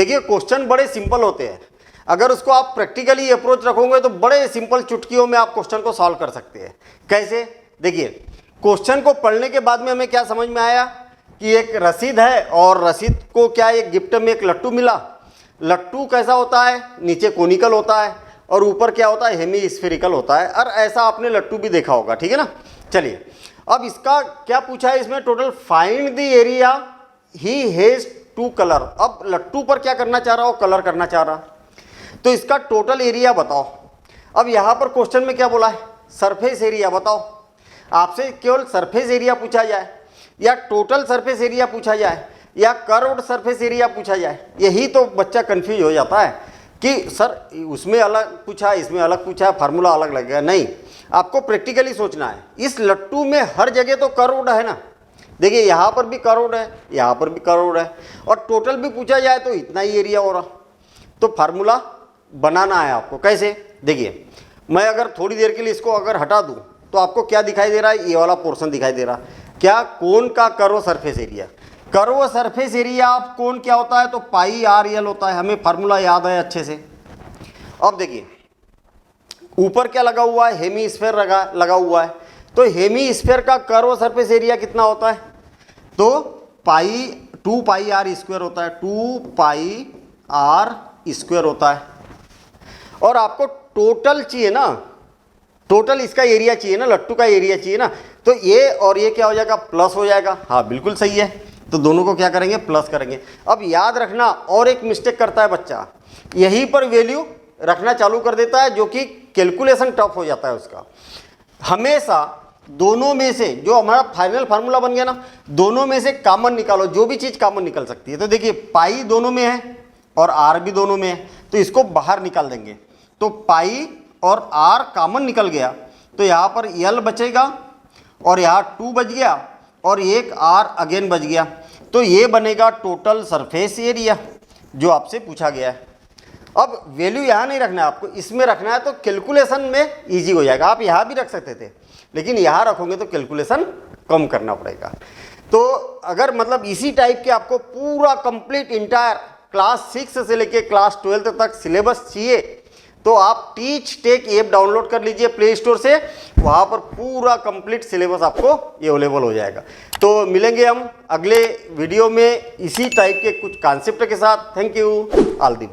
देखिए क्वेश्चन बड़े सिंपल होते हैं, अगर उसको आप प्रैक्टिकली अप्रोच रखोगे तो बड़े सिंपल चुटकियों में आप क्वेश्चन को सॉल्व कर सकते हैं। कैसे? देखिए क्वेश्चन को पढ़ने के बाद में हमें क्या समझ में आया कि एक रसीद है और रसीद को क्या एक गिफ्ट में एक लट्टू मिला। लट्टू कैसा होता है? नीचे कोनिकल होता है और ऊपर क्या होता है? हेमी स्फेरिकल होता है। और ऐसा आपने लट्टू भी देखा होगा, ठीक है ना। चलिए अब इसका क्या पूछा है इसमें? Total find the area he has to colour. अब लट्टू पर क्या करना चाह रहा हो? कलर करना चाह रहा, तो इसका टोटल एरिया बताओ। अब यहाँ पर क्वेश्चन में क्या बोला है? सरफेस एरिया बताओ। आपसे केवल सरफेस एरिया पूछा जाए या टोटल सरफेस एरिया पूछा जाए या कर्व्ड सरफेस एरिया पूछा जाए, यही तो बच्चा कंफ्यूज हो जाता है कि सर उसमें अलग पूछा, इसमें अलग पूछा, फार्मूला अलग लगेगा। नहीं, आपको प्रैक्टिकली सोचना है। इस लट्टू में हर जगह तो कर्व्ड है ना। देखिए यहाँ पर भी कर्व्ड है, यहाँ पर भी कर्व्ड है, और टोटल भी पूछा जाए तो इतना ही एरिया हो रहा। तो फार्मूला बनाना है आपको। कैसे? देखिए मैं अगर थोड़ी देर के लिए इसको अगर हटा दूँ तो आपको क्या दिखाई दे रहा है? ये वाला पोर्शन दिखाई दे रहा। क्या? कोन का curve surface area. Curve surface area of cone क्या होता है? तो पाई आर एल होता है। हमें फार्मूला याद है अच्छे से। अब देखिए ऊपर क्या लगा हुआ है? हेमी स्फेयर लगा हुआ है। तो हेमी स्फेयर का कर्व सरफेस एरिया कितना होता है? तो पाई 2 पाई आर स्क्वायर होता है। 2 पाई आर स्क्वायर होता है। और आपको टोटल चाहिए ना, टोटल इसका एरिया चाहिए ना, लट्टू का एरिया चाहिए ना। तो ये और ये क्या हो जाएगा? प्लस हो जाएगा। हाँ बिल्कुल सही है। तो दोनों को क्या करेंगे? प्लस करेंगे। अब याद रखना, और एक मिस्टेक करता है बच्चा, यहीं पर वैल्यू रखना चालू कर देता है, जो कि कैलकुलेशन टफ हो जाता है उसका। हमेशा दोनों में से जो हमारा फाइनल फार्मूला बन गया ना, दोनों में से कॉमन निकालो। जो भी चीज़ कॉमन निकल सकती है। तो देखिए पाई दोनों में है और आर भी दोनों में है, तो इसको बाहर निकाल देंगे। तो पाई और आर कॉमन निकल गया, तो यहाँ पर एल बचेगा और यहाँ 2 बच गया और एक आर अगेन बच गया। तो ये बनेगा टोटल सरफेस एरिया जो आपसे पूछा गया है। अब वैल्यू यहाँ नहीं रखना है आपको, इसमें रखना है, तो कैलकुलेशन में इजी हो जाएगा। आप यहाँ भी रख सकते थे, लेकिन यहाँ रखोगे तो कैलकुलेशन कम करना पड़ेगा। तो अगर मतलब इसी टाइप के आपको पूरा कंप्लीट इंटायर क्लास 6 से लेके क्लास 12 तक सिलेबस चाहिए, तो आप टीच टेक ऐप डाउनलोड कर लीजिए प्ले स्टोर से। वहाँ पर पूरा कंप्लीट सिलेबस आपको अवेलेबल हो जाएगा। तो मिलेंगे हम अगले वीडियो में इसी टाइप के कुछ कॉन्सेप्ट के साथ। Thank you all the.